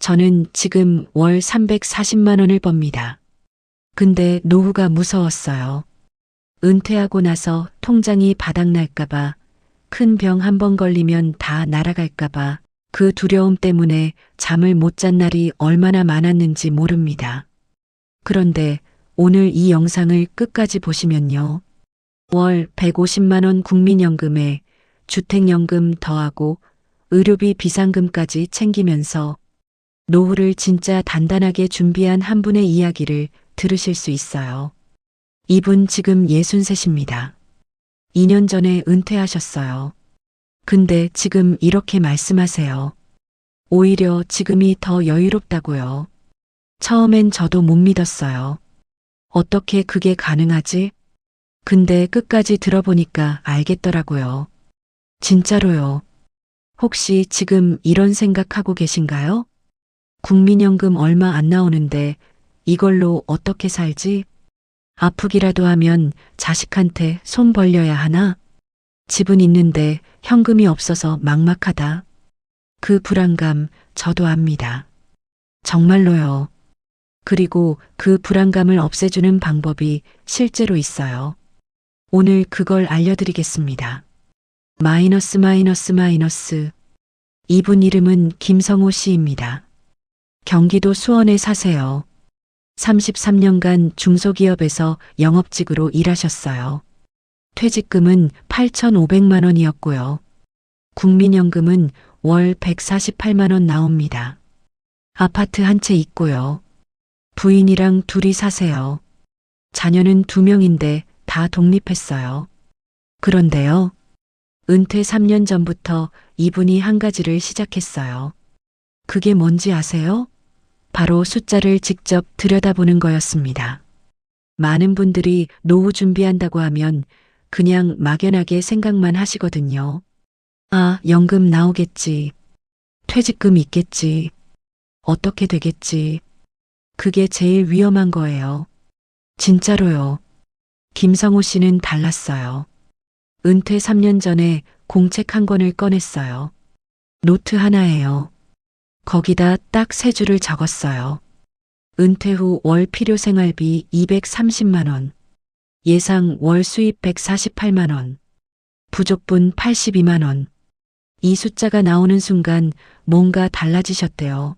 저는 지금 월 340만 원을 법니다. 근데 노후가 무서웠어요. 은퇴하고 나서 통장이 바닥날까봐, 큰 병 한 번 걸리면 다 날아갈까봐 그 두려움 때문에 잠을 못 잔 날이 얼마나 많았는지 모릅니다. 그런데 오늘 이 영상을 끝까지 보시면요. 월 150만 원 국민연금에 주택연금 더하고 의료비 비상금까지 챙기면서 노후를 진짜 단단하게 준비한 한 분의 이야기를 들으실 수 있어요. 이분 지금 63입니다. 2년 전에 은퇴하셨어요. 근데 지금 이렇게 말씀하세요. 오히려 지금이 더 여유롭다고요. 처음엔 저도 못 믿었어요. 어떻게 그게 가능하지? 근데 끝까지 들어보니까 알겠더라고요. 진짜로요. 혹시 지금 이런 생각하고 계신가요? 국민연금 얼마 안 나오는데 이걸로 어떻게 살지? 아프기라도 하면 자식한테 손 벌려야 하나? 집은 있는데 현금이 없어서 막막하다. 그 불안감 저도 압니다. 정말로요. 그리고 그 불안감을 없애주는 방법이 실제로 있어요. 오늘 그걸 알려드리겠습니다. 마이너스. 이분 이름은 김성호 씨입니다. 경기도 수원에 사세요. 33년간 중소기업에서 영업직으로 일하셨어요. 퇴직금은 8,500만 원이었고요. 국민연금은 월 148만 원 나옵니다. 아파트 한 채 있고요. 부인이랑 둘이 사세요. 자녀는 2명인데 다 독립했어요. 그런데요. 은퇴 3년 전부터 이분이 한 가지를 시작했어요. 그게 뭔지 아세요? 바로 숫자를 직접 들여다보는 거였습니다. 많은 분들이 노후 준비한다고 하면 그냥 막연하게 생각만 하시거든요. 아, 연금 나오겠지. 퇴직금 있겠지. 어떻게 되겠지. 그게 제일 위험한 거예요. 진짜로요. 김성호 씨는 달랐어요. 은퇴 3년 전에 공책 한 권을 꺼냈어요. 노트 하나예요. 거기다 딱 3줄을 적었어요. 은퇴 후 월 필요 생활비 230만 원, 예상 월 수입 148만 원, 부족분 82만 원. 이 숫자가 나오는 순간 뭔가 달라지셨대요.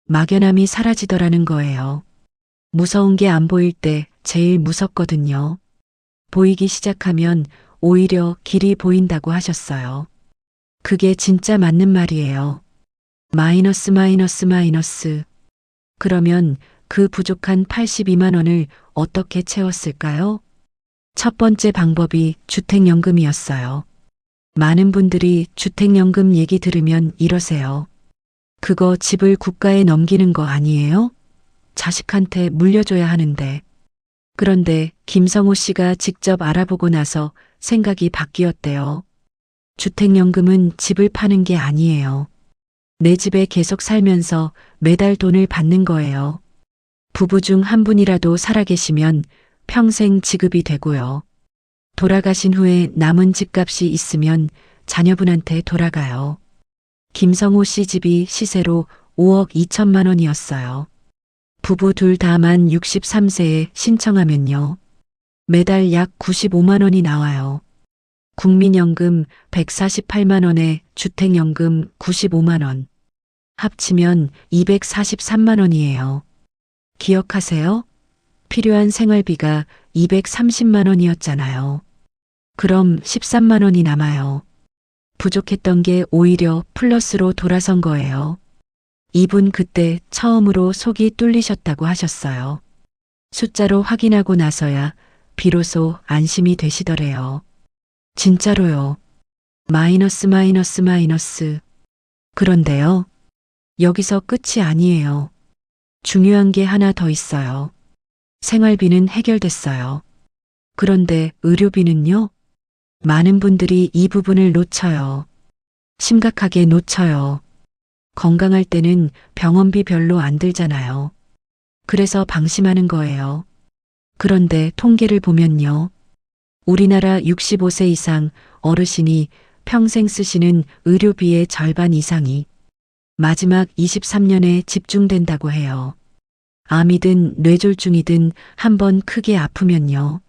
막연함이 사라지더라는 거예요. 무서운 게 안 보일 때 제일 무섭거든요. 보이기 시작하면 오히려 길이 보인다고 하셨어요. 그게 진짜 맞는 말이에요. 마이너스. 그러면 그 부족한 82만 원을 어떻게 채웠을까요? 첫 번째 방법이 주택연금이었어요. 많은 분들이 주택연금 얘기 들으면 이러세요. 그거 집을 국가에 넘기는 거 아니에요? 자식한테 물려줘야 하는데. 그런데 김성호 씨가 직접 알아보고 나서 생각이 바뀌었대요. 주택연금은 집을 파는 게 아니에요. 내 집에 계속 살면서 매달 돈을 받는 거예요. 부부 중 한 분이라도 살아계시면 평생 지급이 되고요. 돌아가신 후에 남은 집값이 있으면 자녀분한테 돌아가요. 김성호 씨 집이 시세로 5억 2천만 원이었어요. 부부 둘 다만 63세에 신청하면요. 매달 약 95만 원이 나와요. 국민연금 148만 원에 주택연금 95만 원. 합치면 243만 원이에요. 기억하세요? 필요한 생활비가 230만 원이었잖아요. 그럼 13만 원이 남아요. 부족했던 게 오히려 플러스로 돌아선 거예요. 이분 그때 처음으로 속이 뚫리셨다고 하셨어요. 숫자로 확인하고 나서야 비로소 안심이 되시더래요. 진짜로요. 마이너스. 그런데요. 여기서 끝이 아니에요. 중요한 게 하나 더 있어요. 생활비는 해결됐어요. 그런데 의료비는요? 많은 분들이 이 부분을 놓쳐요. 심각하게 놓쳐요. 건강할 때는 병원비 별로 안 들잖아요. 그래서 방심하는 거예요. 그런데 통계를 보면요. 우리나라 65세 이상 어르신이 평생 쓰시는 의료비의 절반 이상이 마지막 23년에 집중된다고 해요. 암이든 뇌졸중이든 한번 크게 아프면요.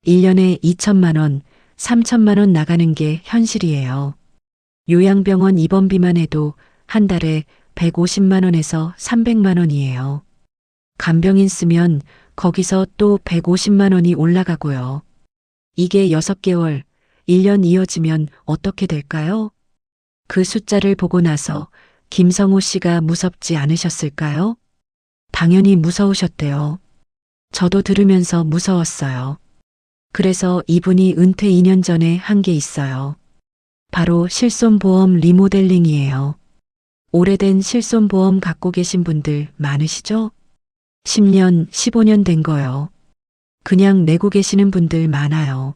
1년에 2천만 원, 3천만 원 나가는 게 현실이에요. 요양병원 입원비만 해도 한 달에 150만 원에서 300만 원이에요. 간병인 쓰면 거기서 또 150만 원이 올라가고요. 이게 6개월, 1년 이어지면 어떻게 될까요? 그 숫자를 보고 나서 김성호 씨가 무섭지 않으셨을까요? 당연히 무서우셨대요. 저도 들으면서 무서웠어요. 그래서 이분이 은퇴 2년 전에 한 게 있어요. 바로 실손보험 리모델링이에요. 오래된 실손보험 갖고 계신 분들 많으시죠? 10년, 15년 된 거요. 그냥 내고 계시는 분들 많아요.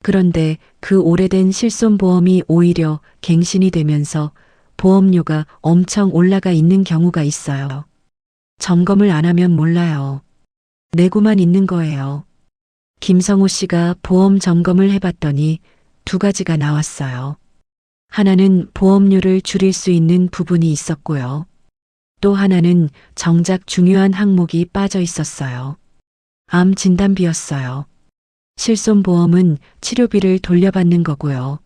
그런데 그 오래된 실손보험이 오히려 갱신이 되면서 보험료가 엄청 올라가 있는 경우가 있어요. 점검을 안 하면 몰라요. 내고만 있는 거예요. 김성호 씨가 보험 점검을 해봤더니 2가지가 나왔어요. 하나는 보험료를 줄일 수 있는 부분이 있었고요. 또 하나는 정작 중요한 항목이 빠져 있었어요. 암 진단비였어요. 실손보험은 치료비를 돌려받는 거고요.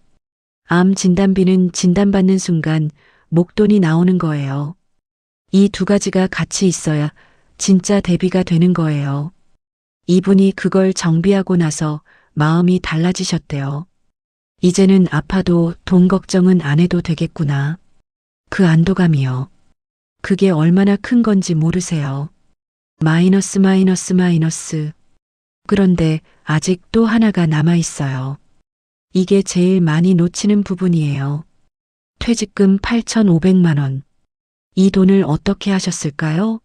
암 진단비는 진단받는 순간 목돈이 나오는 거예요. 이 2가지가 같이 있어야 진짜 대비가 되는 거예요. 이분이 그걸 정비하고 나서 마음이 달라지셨대요. 이제는 아파도 돈 걱정은 안 해도 되겠구나. 그 안도감이요. 그게 얼마나 큰 건지 모르세요. 마이너스 마이너스 마이너스. 그런데 아직 또 하나가 남아 있어요. 이게 제일 많이 놓치는 부분이에요. 퇴직금 8,500만 원. 이 돈을 어떻게 하셨을까요?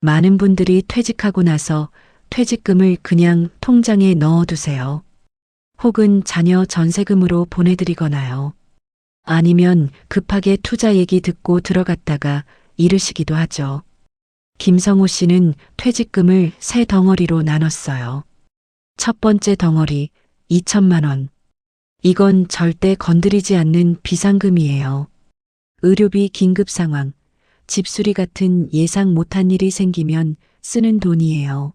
많은 분들이 퇴직하고 나서 퇴직금을 그냥 통장에 넣어두세요. 혹은 자녀 전세금으로 보내드리거나요. 아니면 급하게 투자 얘기 듣고 들어갔다가 잃으시기도 하죠. 김성호 씨는 퇴직금을 3덩어리로 나눴어요. 첫 번째 덩어리 2천만 원. 이건 절대 건드리지 않는 비상금이에요. 의료비 긴급 상황, 집수리 같은 예상 못한 일이 생기면 쓰는 돈이에요.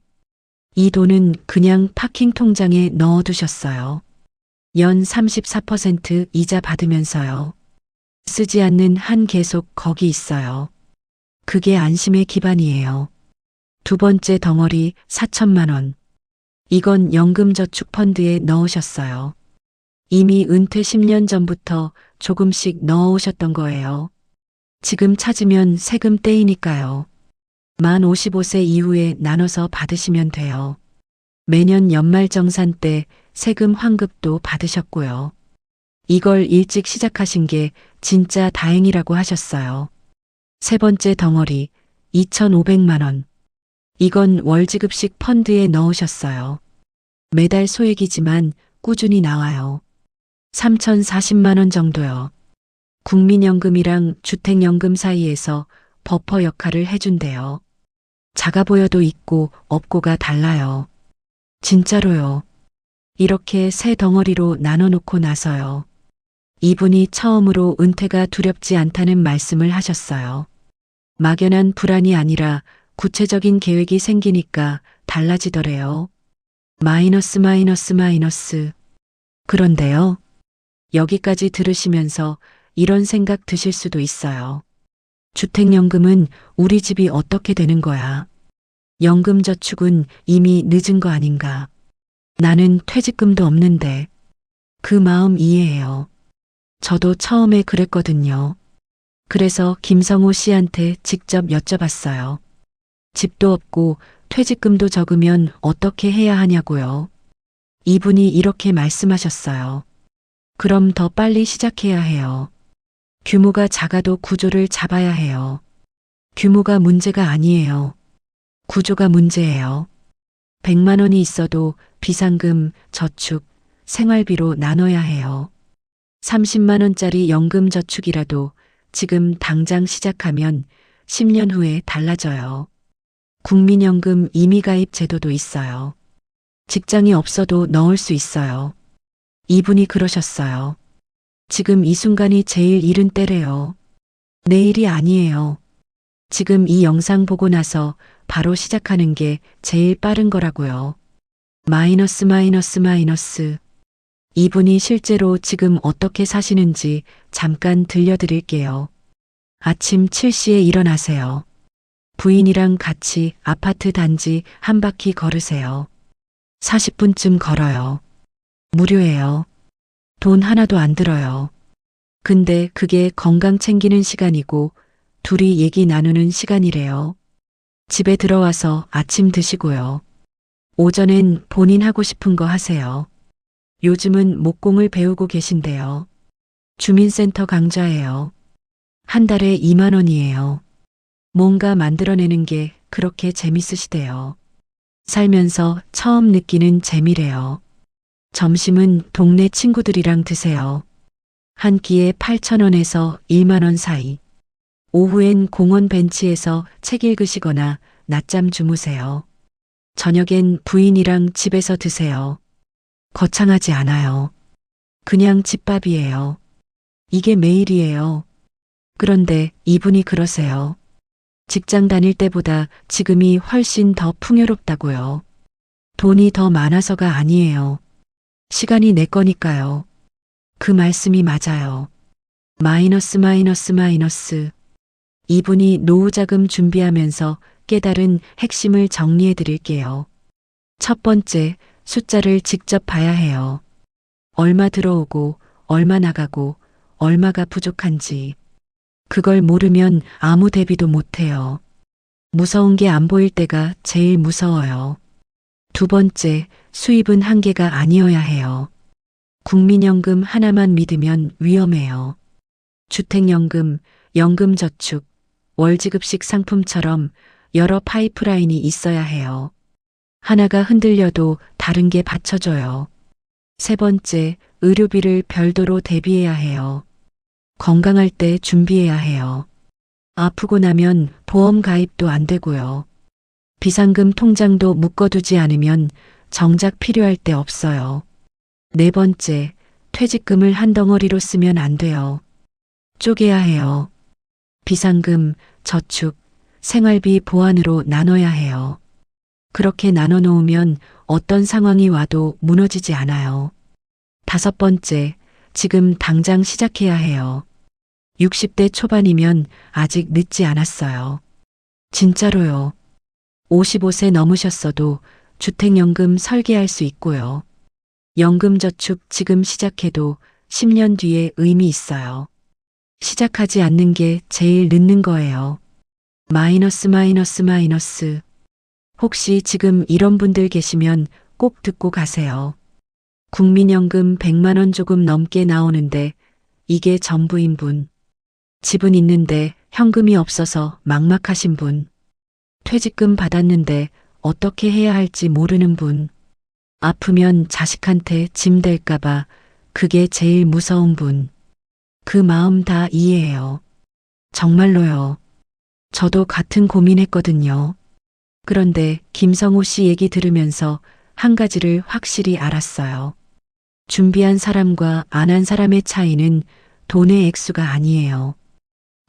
이 돈은 그냥 파킹 통장에 넣어두셨어요. 연 34% 이자 받으면서요. 쓰지 않는 한 계속 거기 있어요. 그게 안심의 기반이에요. 2번째 덩어리 4천만 원. 이건 연금저축펀드에 넣으셨어요. 이미 은퇴 10년 전부터 조금씩 넣어오셨던 거예요. 지금 찾으면 세금 떼이니까요. 만 55세 이후에 나눠서 받으시면 돼요. 매년 연말정산 때 세금 환급도 받으셨고요. 이걸 일찍 시작하신 게 진짜 다행이라고 하셨어요. 3번째 덩어리 2,500만 원. 이건 월지급식 펀드에 넣으셨어요. 매달 소액이지만 꾸준히 나와요. 3,040만 원 정도요. 국민연금이랑 주택연금 사이에서 버퍼 역할을 해준대요. 작아 보여도 있고 없고가 달라요. 진짜로요. 이렇게 3덩어리로 나눠놓고 나서요. 이분이 처음으로 은퇴가 두렵지 않다는 말씀을 하셨어요. 막연한 불안이 아니라 구체적인 계획이 생기니까 달라지더래요. 마이너스 마이너스 마이너스. 그런데요. 여기까지 들으시면서 이런 생각 드실 수도 있어요. 주택연금은 우리 집이 어떻게 되는 거야? 연금저축은 이미 늦은 거 아닌가? 나는 퇴직금도 없는데. 그 마음 이해해요. 저도 처음에 그랬거든요. 그래서 김성호 씨한테 직접 여쭤봤어요. 집도 없고 퇴직금도 적으면 어떻게 해야 하냐고요. 이분이 이렇게 말씀하셨어요. 그럼 더 빨리 시작해야 해요. 규모가 작아도 구조를 잡아야 해요. 규모가 문제가 아니에요. 구조가 문제예요. 100만 원이 있어도 비상금, 저축, 생활비로 나눠야 해요. 30만 원짜리 연금저축이라도 지금 당장 시작하면 10년 후에 달라져요. 국민연금 임의가입 제도도 있어요. 직장이 없어도 넣을 수 있어요. 이분이 그러셨어요. 지금 이 순간이 제일 이른 때래요. 내일이 아니에요. 지금 이 영상 보고 나서 바로 시작하는 게 제일 빠른 거라고요. 마이너스 마이너스 마이너스. 이분이 실제로 지금 어떻게 사시는지 잠깐 들려드릴게요. 아침 7시에 일어나세요. 부인이랑 같이 아파트 단지 한 바퀴 걸으세요. 40분쯤 걸어요. 무료예요. 돈 하나도 안 들어요. 근데 그게 건강 챙기는 시간이고 둘이 얘기 나누는 시간이래요. 집에 들어와서 아침 드시고요. 오전엔 본인 하고 싶은 거 하세요. 요즘은 목공을 배우고 계신데요. 주민센터 강좌예요. 한 달에 2만 원이에요. 뭔가 만들어내는 게 그렇게 재밌으시대요. 살면서 처음 느끼는 재미래요. 점심은 동네 친구들이랑 드세요. 한 끼에 8,000원에서 1만 원 사이. 오후엔 공원 벤치에서 책 읽으시거나 낮잠 주무세요. 저녁엔 부인이랑 집에서 드세요. 거창하지 않아요. 그냥 집밥이에요. 이게 매일이에요. 그런데 이분이 그러세요. 직장 다닐 때보다 지금이 훨씬 더 풍요롭다고요. 돈이 더 많아서가 아니에요. 시간이 내 거니까요. 그 말씀이 맞아요. 마이너스 마이너스 마이너스. 이분이 노후자금 준비하면서 깨달은 핵심을 정리해 드릴게요. 첫 번째, 숫자를 직접 봐야 해요. 얼마 들어오고, 얼마 나가고, 얼마가 부족한지. 그걸 모르면 아무 대비도 못해요. 무서운 게 안 보일 때가 제일 무서워요. 두 번째, 수입은 한계가 아니어야 해요. 국민연금 하나만 믿으면 위험해요. 주택연금, 연금저축, 월지급식 상품처럼 여러 파이프라인이 있어야 해요. 하나가 흔들려도 다른 게 받쳐줘요. 세 번째, 의료비를 별도로 대비해야 해요. 건강할 때 준비해야 해요. 아프고 나면 보험 가입도 안 되고요. 비상금 통장도 묶어두지 않으면 정작 필요할 때 없어요. 네 번째, 퇴직금을 한 덩어리로 쓰면 안 돼요. 쪼개야 해요. 비상금, 저축, 생활비 보완으로 나눠야 해요. 그렇게 나눠 놓으면 어떤 상황이 와도 무너지지 않아요. 다섯 번째, 지금 당장 시작해야 해요. 60대 초반이면 아직 늦지 않았어요. 진짜로요. 55세 넘으셨어도 주택연금 설계할 수 있고요. 연금저축 지금 시작해도 10년 뒤에 의미 있어요. 시작하지 않는 게 제일 늦는 거예요. 마이너스 마이너스 마이너스. 혹시 지금 이런 분들 계시면 꼭 듣고 가세요. 국민연금 100만 원 조금 넘게 나오는데 이게 전부인 분. 집은 있는데 현금이 없어서 막막하신 분. 퇴직금 받았는데 어떻게 해야 할지 모르는 분. 아프면 자식한테 짐 될까봐 그게 제일 무서운 분. 그 마음 다 이해해요. 정말로요. 저도 같은 고민했거든요. 그런데 김성호 씨 얘기 들으면서 한 가지를 확실히 알았어요. 준비한 사람과 안 한 사람의 차이는 돈의 액수가 아니에요.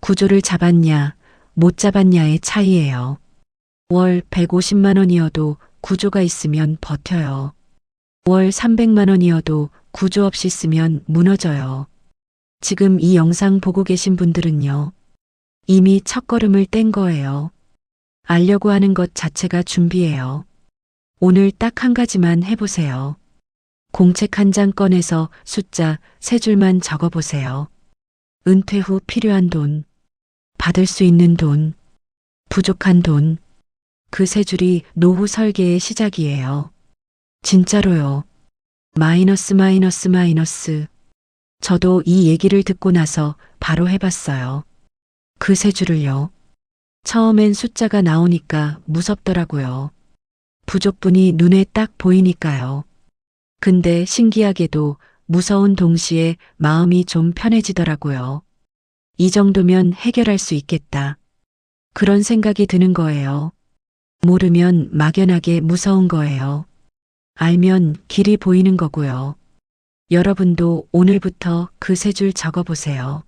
구조를 잡았냐, 못 잡았냐의 차이예요. 월 150만 원이어도 구조가 있으면 버텨요. 월 300만 원이어도 구조 없이 쓰면 무너져요. 지금 이 영상 보고 계신 분들은요. 이미 첫걸음을 뗀 거예요. 알려고 하는 것 자체가 준비예요. 오늘 딱 한 가지만 해보세요. 공책 한 장 꺼내서 숫자 3줄만 적어보세요. 은퇴 후 필요한 돈, 받을 수 있는 돈, 부족한 돈. 그 3줄이 노후 설계의 시작이에요. 진짜로요. 마이너스 마이너스 마이너스. 저도 이 얘기를 듣고 나서 바로 해봤어요. 그 3줄을요. 처음엔 숫자가 나오니까 무섭더라고요. 부족분이 눈에 딱 보이니까요. 근데 신기하게도 무서운 동시에 마음이 좀 편해지더라고요. 이 정도면 해결할 수 있겠다. 그런 생각이 드는 거예요. 모르면 막연하게 무서운 거예요. 알면 길이 보이는 거고요. 여러분도 오늘부터 그 3줄 적어보세요.